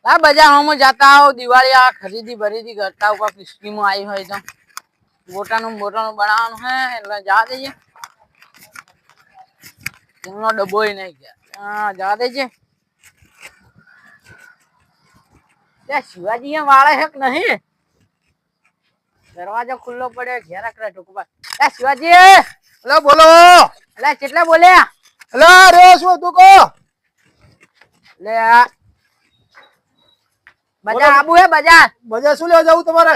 આ બજારમાં જતા આવો દિવાળી આ ખરીદી ભરીદી કરતા ઉપર સ્કીમો આવી હોય તો બોટાનું બનાવવાનું હે એટલે જા દેજે એમનો ડબ્બોય નહીં ગયા હા જા દેજે ત્યાં શિવાજી વાળે હે કે નહીં દરવાજો ખુલ્લો પડ્યો ઘેર કરે ટુકવા એ શિવાજી લે બોલો એટલે કેટલા બોલ્યા લે રે શું તું કો લે બજાર આબુ હે બજાર શું લેવા જાવું તમારે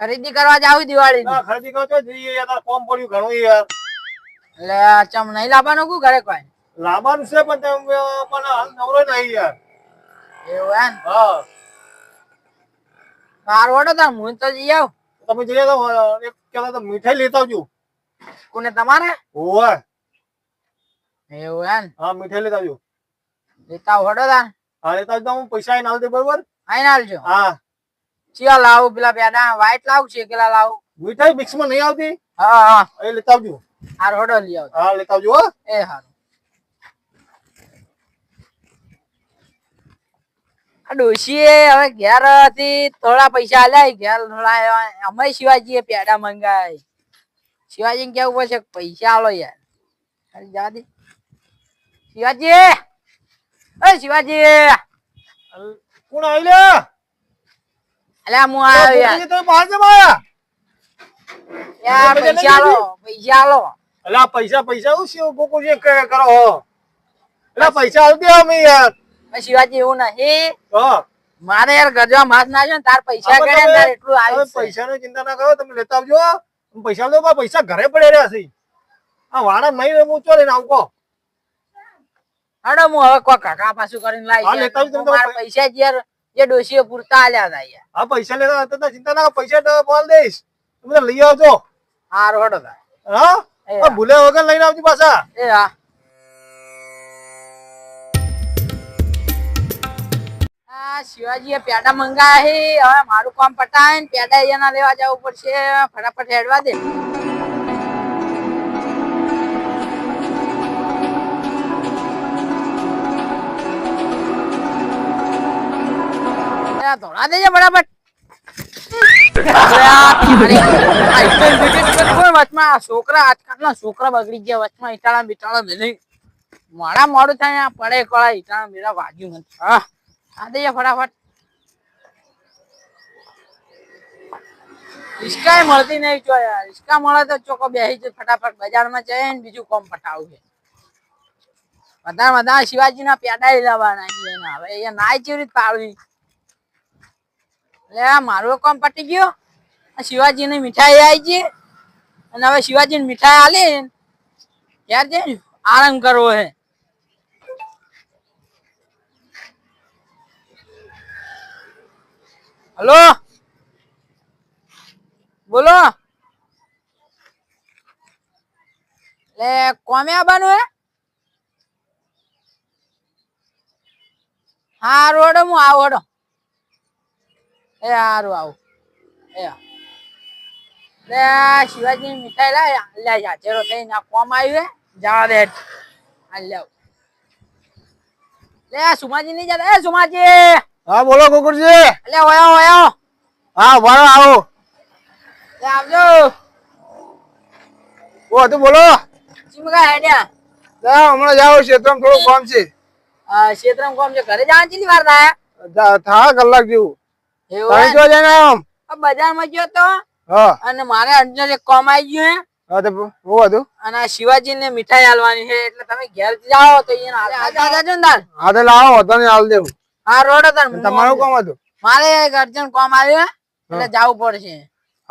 ખરીદી કરવા જાવ દિવાળી ના ખરીદી કરો છો જઈએ યાર કોમ પડ્યું ઘણું યાર એટલે ચમ નહીં લાવવાનું કુ ઘરે કોઈ લાવવાનું છે પણ હાલ નવરો નહીં યાર એવું એમ હા કારવાડો તાર હું તો જઈ આવ તમે જઈએ તો એક પેલા તો મીઠાઈ લેતા આવજો કોને તમારે ઓય એવું એમ હા મીઠાઈ લેતા આવજો લેતા વડો તાર હા લેતા આવજો હું પૈસા આઈને આલ દે બરોબર આઈને આલજો હા ચિયા લાવું પેલા પેડા વ્હાઈટ લાવું છે કેલા લાવું મીઠાઈ મિક્સ માં નહીં આવતી હા હા એ લેતા આવજો હાર હોડો લઈ આવ હા લેતા આવજો હો એ હારું ડોશીએ હવે ઘેર થી થોડા પૈસા આલ્યા ઘેર થોડા અમે શિવાજી પેડા મંગાય શિવાજી ને કેવું પડશે પૈસા આલો યાર જા દે શિવાજી એ શિવાજી કોણ આવી લે અલ્યા હું આવ્યો યાર તમે બહાર જમ આયા યાર પૈસા આલો અલા પૈસા હું શું ગોકુળ જે કરો હો અલા પૈસા આલ દે અમે યાર શિવાજી એવું નહીં હા મારે યાર ગરજા માસ નાખ્યો ને તાર પૈસા કર્યા ને તાર એટલું આવ્યું પૈસાની ચિંતા ના કરો તમે લેતા આવજો પૈસા લો પૈસા ઘરે પડે રહ્યા છે આ વાડા નહીં હું ચો લઈને આવું હડો હું હવે કોઈ કાકા પાછું કરીને લાવી મારા પૈસા યાર જે ડોશીઓ પૂરતા આલ્યા હતા યાર હા પૈસા લેતા હતા ચિંતા ના પૈસા બોલ દઈશ તમે લઈ આવજો હાર હડો હા ભૂલે વગર લઈને આવજો પાછા એ હા શિવાજી પેડા મંગાયા હે હવે મારું કામ પટાય ને પેડા અહીંયા લેવા જવું પડશે ફટાફટ હેડવા દે ધોળા દેજે ફટાફટ વચમાં છોકરા આજકાલના છોકરા બગડી ગયા વચમાં ઈટાળા બીટાળા મેલી મારા મોડું થાય પડે કળા ઈટાળા મેળા વાગ્યું નથી હા આ દઈએ ફટાફટ રિસ્કા મળતી નહીં ચો યાર રિસ્કા મળે તો ચોકો બેસી જ ફટાફટ બજારમાં જઈને બીજું કામ પટાવું છે બધા શિવાજી ના પેડા લાવવાના હવે અહીંયા નાય ચેવી રીત પાડવી એટલે મારું કામ પટી ગયો શિવાજી ની મીઠાઈ આવી છે અને હવે શિવાજી ની મીઠાઈ આલી યાર જઈને આરામ કરવો હે હલો બોલો લે કોમે આવવાનું હે હા રોડ હું આવો એ હારું આવું એ લે શિવાજી મીઠાઈ લે હાજરો થઈને કોમ આવ્યું હે જવા દે લે લે સુમાજી નહીં જતા એ સુમાજી હા બોલો ગોકુળજી લે ઓયો હા વાળો આવો લે આવજો ઓ તું બોલો ચીમકા હેડ્યા હમણાં જાવ ક્ષેત્રમાં થોડું કામ છે ક્ષેત્રમાં કામ છે ઘરે જવાની કેટલી વાર થાય કલાક જેવું એવું જો જાય આમ બજારમાં ગયો તો હા અને મારે અર્જન્ટ એક કામ આવી ગયું હે હા તો હું હતું અને શિવાજી ને મીઠાઈ આલવાની છે એટલે તમે ઘેર જાઓ તો હા તો લાવો હતો ને હાલ દેવું હા રોડ તમારું કામ હતું મારે એક અર્જન્ટ કામ આવ્યું એટલે જવું પડશે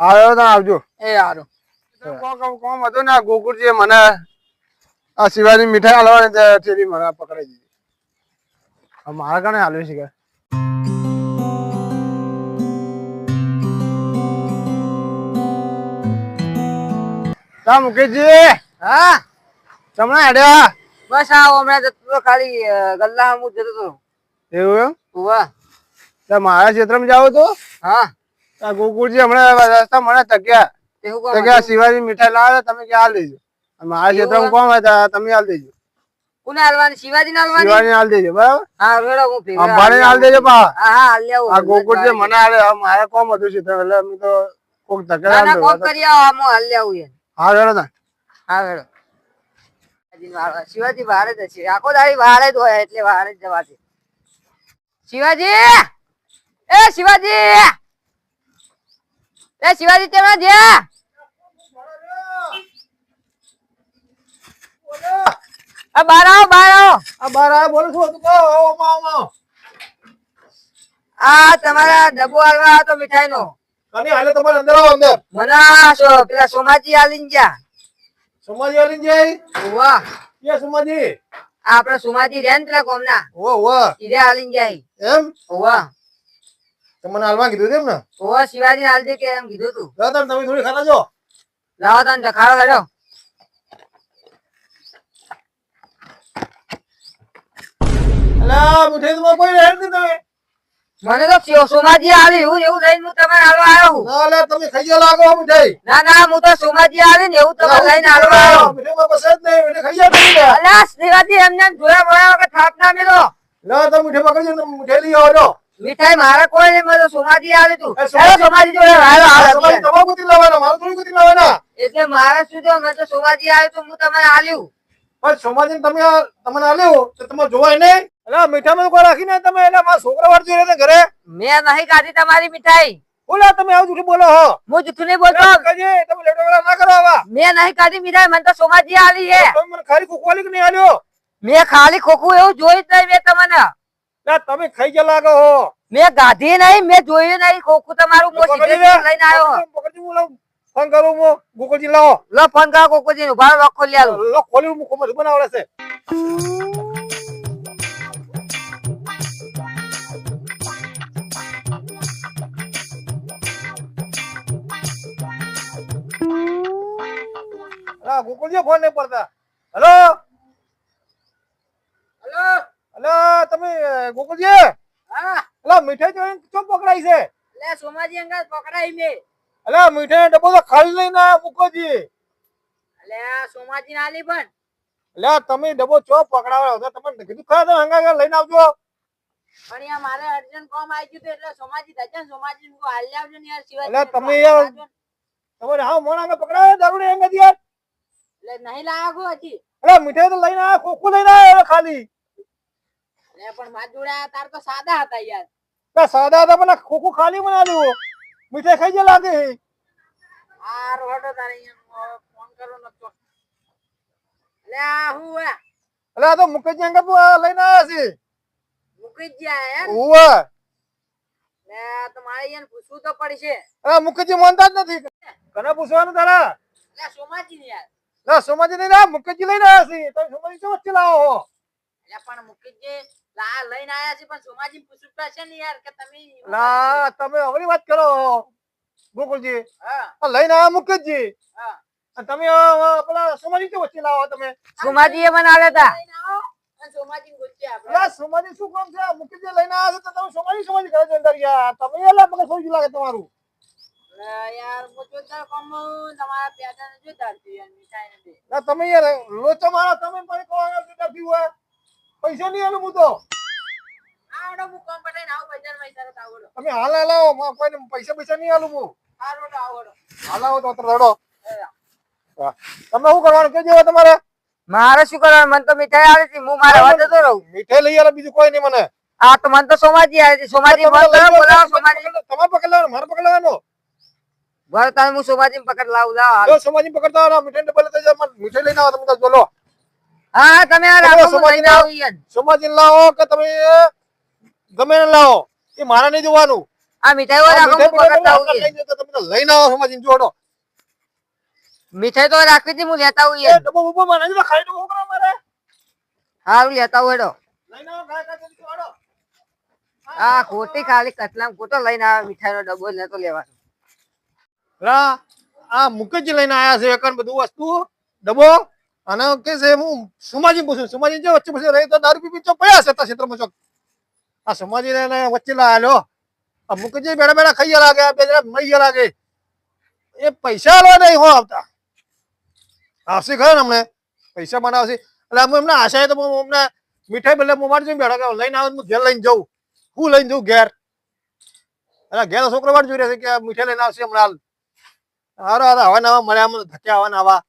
આવ્યો તો આવજો એ સારું કામ હતું ને ગોકુળજી મને આ શિવાજી મીઠાઈ હાલવાની થેલી મને પકડાઈ દીધી મારા કારણે હાલ્યું છે તા મુકેશજી હા તમને હેડ્યા બસ આવો હમણાં જતો ખાલી ગલ્લા હું જતો હતો એવું એમ વાહ મારા ક્ષેત્રમાં જાવ તો હા ગોકુળજી હમણાં રસ્તા મને તક્યા શિવાજી મીઠાઈ લાવે તમે ક્યાં હાલ દેજો મારા ક્ષેત્રમાં કોમ હતા તમે હાલ દેજો કોને હાલવાની? શિવાજી ને હાલવાની? શિવાની હાલ દેજો બરાબર. હા રેડો હું ભેગા અંબાણી હાલ દેજો પા. હા હા હાલ લેવું. આ ગોકુળ જે મને હાલે મારે કોમ હતું છે એટલે અમે તો કોક ધકે ના ના કોમ કરી આવો આમ હાલ લેવું યાર. હા રેડો ના. હા રેડો. શિવાજી બહાર જ છે, આખો દાડી બહાર જ હોય એટલે બહાર જ જવા દે. શિવાજી એ શિવાજી એ શિવાજી તેમાં જ્યાં આ બહાર આવો બહાર આવો. આ બાર આ બોલું છું તું કહો આવો. આ તમારા ડબ્બો હાલવા હતો મીઠાઈ નો. કની હાલે તમારે અંદર આવો અંદર. મને પેલા સોમાજી હાલીને ગયા. સમાજી હાલીને જાય. વાહ કે સમાજી આપડે સોમાજી રહ્યા ને પેલા કોમના ઓ ઈરે હાલીને જાય. એમ વાહ તમને હાલવા કીધું તેમ ને. ઓ શિવાજી હાલજે કે એમ કીધું તું. દાદા તમે થોડી ખાતા જો. લાવો તને દેખાડો હેડો. અલા મીઠાઈ તો કોઈ રહે નહીં તમે. મને તો સોમાજી આવી એવું એવું લઈને હું તમારે હાલવા આવ્યો હું. ના લે તમે ખાઈ લાગો મીઠાઈ. ના ના હું તો સોમાજી આવી ને એવું તમારે લઈને હાલવા આવ્યો. મીઠાઈમાં પસંદ નહીં મીઠાઈ ખાઈ તમે લે. અલા શિવાજી એમને એમ જોયા બોયા વગર થાપ ના મેલો. લા તમે મીઠાઈ પકડજો ને મીઠાઈ લઈ આવો જો. મીઠાઈ મારે કોઈ નહીં, મને તો સોમાજી આવી તું. એ સોમાજી- હેડો સોમાજી જોડે હાલો હાલો. તમારે તમારે કુતી લાવવાના મારે થોડી કુતી લાવવાના. એટલે મારે શું થયું, મને તો સોમાજી આવી તું હું તમારે હાલ્યું. પણ સોમાજી તમે તમને આલ્યો તો તમારે જોવાય નહીં. અલા મીઠામાં કોઈ રાખી નહીં તમે એટલે મારા છોકરા વાળ જોઈ રહ્યા ઘરે. મેં નહીં ખાધી તમારી મીઠાઈ. બોલા તમે આવું જૂઠું બોલો હો. હું જૂઠું નહીં બોલતો. કાજી તમે લેટો વેલા ના કરો આવા. મેં નહીં ખાધી મીઠાઈ, મને તો સોમાજી આવી હે. તમે મને ખાલી કુકવાલી કે નહીં આલ્યો. મેં ખાલી ખોખું એવું જોયું જ નહીં મેં તમને. લા તમે ખાઈ ગયા લાગો હો. મેં ગાધી નહીં, મેં જોયું નહીં ખોખું તમારું. હું સીધે સીધું લઈને આવ્યો. પકડજો હું લાવું. ફોન કરું હું ગોકુળજી લાવો. લો ફોન કરો કોકોજી નું ભાવ લોક ખોલી આલો. લો ખોલી હું કોમર બનાવડે છે. અલા ગોકુળજી ફોન નહીં પડતા. હેલો હેલો અલા તમે ગોકુળજી હા અલા મીઠાઈ જોઈને ચો પકડાઈ છે. લે સોમાજી અંગાત પકડાઈ મે. અલા મીઠાઈ ડબ્બો તો ખાલી લઈને આયા મુકોજી. લે સોમાજી નાલી પણ અલા તમે ડબ્બો ચો પકડાવ્યો તો તમને કીધું ખરા તમે હંગા લઈને આવજો. પણ યાર મારે અર્જન્ટ કામ આવી ગયું તો એટલે સોમાજી દજન સોમાજી નું હાલ આવજો ને યાર શિવાજી. અલા તમે યાર તમારે હા મોણા કે પકડાવે દારૂ હંગા યાર. લે નહીં લાયા ગો હજી. અલા મીઠાઈ તો લઈને આયા ખોખું લઈને આયા ખાલી. લે પણ માર જોડે આયા તાર તો સાદા હતા યાર. બે સાદા હતા પણ ખોખું ખાલી બનાવ્યું. મીઠાઈ ખાઈ જ લાગે. આ રોડો તારે અહીંયા ફોન કરો નતો. લે આ હું હે અલા તો મુકેશજી હંગા લઈને આયા છે. મૂકી જ ગયા યાર. ઓવે લે તો મારે યાર પૂછવું તો પડશે. અલા મુકેશજી માનતા જ નથી. કને પૂછવાનું તારા? લે સોમાજી ને યાર. ના સોમાજી નહીં ના મુકેશજી લઈને આયા છે. તમે સોમાજી શું વચ્ચે લાવો હો? લે પણ મુકીજી લા લઈને આયા છે પણ સોમાજી પૂછવું પડશે ને યાર કે તમે. ના તમે અવળી વાત કરો ગોકુળજી. હા લઈને આયા મુકેશજી. હા અને તમે પેલા સોમાજી શું વચ્ચે લાવો તમે? સોમાજી એ મને આલ્યા તા. લઈને આવો અને સોમાજી ગુચ્ચે આપણે. અલા સોમાજી શું કામ છે? મુકેશજી લઈને આયા છે તો તમે સોમાજી કરે છે અંદર યાર. તમે એલા મગજ સોજી લાગે તમારું. લે યાર હું જોતા કોમ તમારા પેટાને જોતા હતી યાર મીઠાઈ ને દે. ના તમે યાર લોચો મારો તમે પણ કોણ નથી હોય. પૈસા નહીં આલું હું તો. આવડો હું કોમ પટાઈને આવું બજાર માં તારે આવડો. તમે હાલ લાવો માં કોઈને પૈસા નહીં આલું હું. આવડો આવડો. હાલાવો તો અત્યારે દડો. તમે શું કરવાનું કેજો તમારે? મારે શું કરવાનું? મને તો મીઠાઈ આવી હતી હું મારે હવે જતો રહું. મીઠાઈ લઈ આલે બીજું કોઈ નહીં મને. આ તો મને તો સોમાજી આવી હતી. સોમાજી બોલાવો સોમાજી. તમારે પકડ લેવાનો મારે પકડ લેવાનો. બોલ તમે હું સોમાજી પકડ લાવું લાવ. જો સોમાજી પકડતા હોય મીઠાઈ ડબ્બા લેતા જાવ મીઠાઈ લઈને આવો તમે તો બોલો. હા હા તમે આ રાખો હું લઈને આવું યાર. સોમાજી લાવો કે તમે ગમે ને લાવો એ મારે નહીં જોવાનું. આ મીઠાઈ વાળા રાખો હું પકડતા આવું યાર. તમે તો લઈને આવો સોમાજી જોડો. મીઠાઈ તો રાખી હતી હું લેતા આવું યાર. ડબ્બો ઉભો મને નહીં ખાઈ દો છોકરા મારે. હારું લેતા આવું હેડો. લઈને આવો ખાઈ ખાઈ જોડો. આ ખોટી ખાલી કટલામ ખોટો લઈને આવે મીઠાઈ નો ડબ્બો લેતો લેવાનો. રા આ મુકેશજી લઈને આયા છે એકન બધું વસ્તુ ડબ્બો અને કે છે હું સુમાજી પૂછું સુમાજી જે વચ્ચે પૂછે રહી તો દારૂ પી ચો પયા છે તા ક્ષેત્રમાં ચોક. આ સુમાજી ને વચ્ચે લાવ્યો. આ મુકેશજી બેડા બેડા ખાઈ લાગે બે જણા મરી લાગે. એ પૈસા આલવા નહીં હો આવતા. આવશે ખરા ને હમણે પૈસા બનાવશે એટલે હું એમને આશાએ તો હું અમને મીઠાઈ બદલે હું મારી જોઈને બેઠો કે લઈને આવે હું ઘેર લઈને જઉં. હું લઈને જઉં ઘેર? એટલે ઘેર છોકરો વાટ જોઈ રહ્યા છે કે મીઠાઈ લઈને આવશે હમણાં. હારો હવે નવા મળ્યા મને ધક્યા આવા નવા.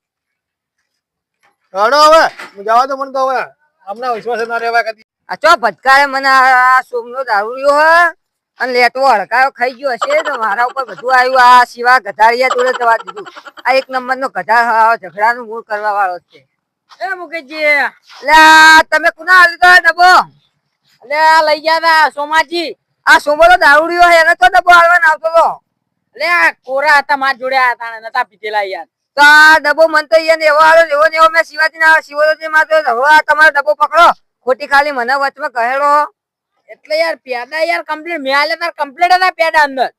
હડો હવે જવા તો મને તો હવે હમણાં વિશ્વાસ ના રહેવાય કદી. આ ચો ભટકારે મને આ સોમનો દારૂડિયો હે અને લેટવો હડકાયો ખાઈ ગયો હશે તો મારા ઉપર બધું આવ્યું. આ સિવા ગધારિયા જોડે જવા દીધું. આ એક નંબરનો ગધા ઝઘડાનું મૂળ કરવા વાળો છે. એ મુકેશજી, એટલે તમે કુના હાલી તો ડબ્બો? એટલે આ લઈ ગયા તા સોમાજી. આ સોમલો દારૂડિયો હે એને તો ડબ્બો હાલવાનો આવતો હતો. એટલે આ કોરા હતા માર જોડે આયા તા નતા પીધેલા યાર. તો આ ડબ્બો મન તો એને એવો હાલો એવો ને એવો મેં શિવાજી મારતો હવે આ તમારો ડબ્બો પકડો. ખોટી ખાલી મને વચમાં કહેલો. એટલે યાર પેડા યાર કમ્પ્લીટ મેં આલે તાર કમ્પ્લીટ હતા પેડા અંદર.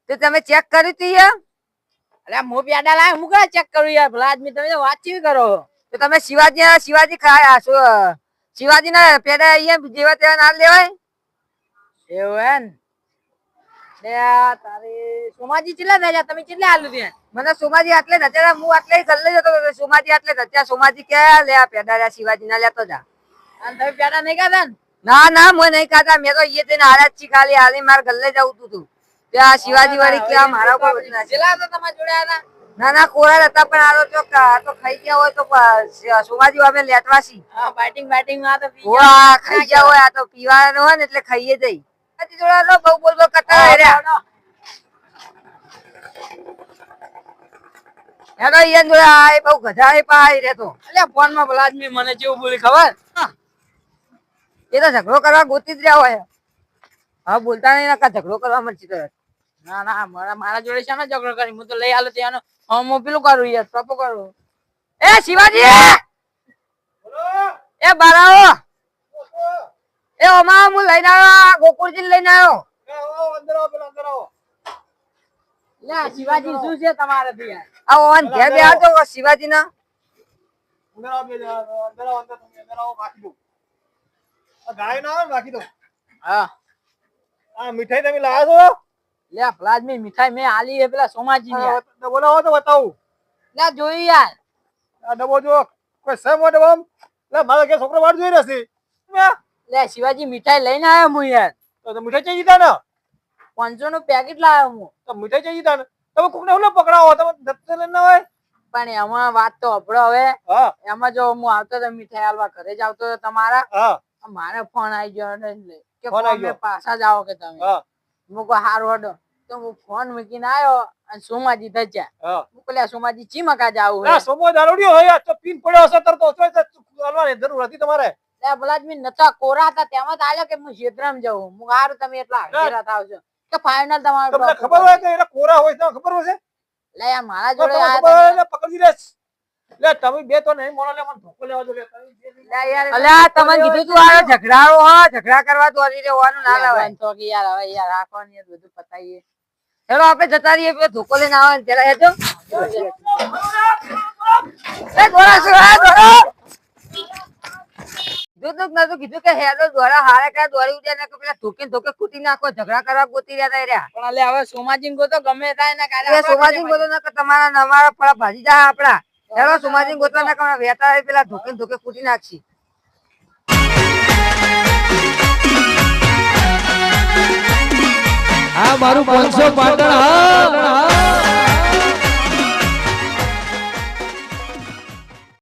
તો તમે ચેક કરી હતી યાર? અરે હું પેડા લાવ્યો હું કઈ ચેક કરું યાર? ભલા આદમી તમે વાત કેવી કરો? તો તમે શિવાજી ના પેડા અહીંયા જેવા તેવા ના લેવાય? એવું હે ને? લે તારી સોમાજી ચેટલા થયા? તમે કેટલા આલુ ત્યાં? મને સોમાજી આટલે નજર હું આટલે ગલ્લે જતો સોમાજી આટલે નજર. સોમાજી કે લે આ પેડા લે શિવાજી ના લેતો જા. અને તમે પેડા નહીં ખાધા ને? ના ના હું નહીં ખાતા. મેં તો એ જઈને હારા જ છી ખાલી હાલી માર ગલ્લે જવું તું. ત્યાં શિવાજી વાળી કે મારા ઉપર બધું નાખે. ચેલા હતા તમારા જોડે આયા? ના ના કોરા હતા પણ આ તો ખાઈ ગયા હોય તો સોમાજી અમે લેટવાસી. હા બાઇટિંગ માં તો પી વાહ ખાઈ ગયા હોય આ તો પીવાનો હોય ને એટલે ખાઈએ જઈ. જોડા બહુ બોલ બોલ કરતા રહ્યા. હેડો ઈયન જોડે આ બહુ ગધા પાઈ રહેતો. એટલે ફોન માં ભલા આદમી મને જેવું બોલી ખબર? એ તો ઝઘડો કરવા ગોતી જ રહ્યા હોય. હા બોલતા નહીં ના ઝઘડો કરવા મળશે તરત. ના ના મારા જોડે છે ને ઝઘડો કરી હું તો લઈ આલો ત્યાંનો હું પેલું કરું યાર ટપો કરું. એ શિવાજી એ બારાઓ એ ઓમા હું લઈને આવ્યો ગોકુળજી લઈને આવ્યો. અંદર આવો પેલા અંદર આવો. લે શિવાજી શું છે તમારે યાર? આ ઓન ઘેર બે આવતો શિવાજી ના અંદર આવો બે અંદર આવો અંદર તમે અંદર આવો બાકી દો. આ ગાય ના આવે બાકી દો. હા આ મીઠાઈ તમે લાવ્યા છો? લે ભલા આદમી મીઠાઈ મેં આલી હે પેલા સોમાજી ને. બોલાવો તો બતાવું. લે જોઈ યાર આ ડબ્બો જો કોઈ છે મોટો ડબ્બો? લે મારા કે છોકરો વાટ જોઈ રહેશે. લે શિવાજી મીઠાઈ લઈને આવ્યો હું યાર. તો મીઠાઈ ચાઈ દીધા ને? 500 નું પેકેટ લાવ્યો હું. તો મીઠાઈ ચાઈ દીધા ને? તમે કોકને હુલે પકડાવો તમે દત્ત લઈને ના હોય? પણ એમાં વાત તો અભળો હવે. હા એમાં જો હું આવતો તો મીઠાઈ આલવા ઘરે જ આવતો તો તમારા હા મારે ફોન આવી ગયો કે ફોન આવી ગયો. પાછા જાઓ કે તમે. હા હું કહું હારું હડો. તો હું ફોન મૂકીને આવ્યો અને સોમાજી ધજ્યા. હા હું કહું સોમાજી ચી મકા જાવું આ સોમો દારૂડિયો હોય તો પીન પડ્યો હશે તરતો ચાલવાની જરૂર હતી તમારે. લે ભલાદમી નતા કોરા હતા તેમાં તો આલ્યો કે હું ક્ષેત્રમાં જાઉં. હું હારું તમે એટલા ઘેરા થાવજો કે ફાઇનલ તમારો તમને ખબર હોય કે એના કોરા હોય તમને ખબર હોય છે? લે યાર મારા તો જોડે તમને ખબર હોય એટલે પકડી લેશ. લે તમે બે તો નહીં મોણો લે મને ધોકો લેવા દો લે. લે યાર અલ્યા તમને કીધું તું આ ઝઘડાળો હા ઝઘડા કરવા તો હરી રહેવાનું ના લાવાય. તો કે યાર હવે યાર રાખવાની બધું પતાઈએ. હેલો આપણે જતા રહીએ પેલો ધોકો લઈને આવે ને પેલા હેજો એ દોરા શું હે દોરા કીધું કે હેલો દોરા હારે કા દોરી ઉડ્યા ને કે પેલા ધોકે ખૂટી નાખો ઝઘડા કરવા ગોતી રહ્યા રહ્યા. પણ લે હવે સોમાજી ગો તો ગમે થાય ને કાલે એ સોમાજી ગોતો ના કે તમારા નમારા ફળા ભાજી જા આપડા. હેલો સોમાજી ગોતો ના કે વેતા પેલા ધોકે ખૂટી નાખશી. આ મારું 500 પાટણ હા.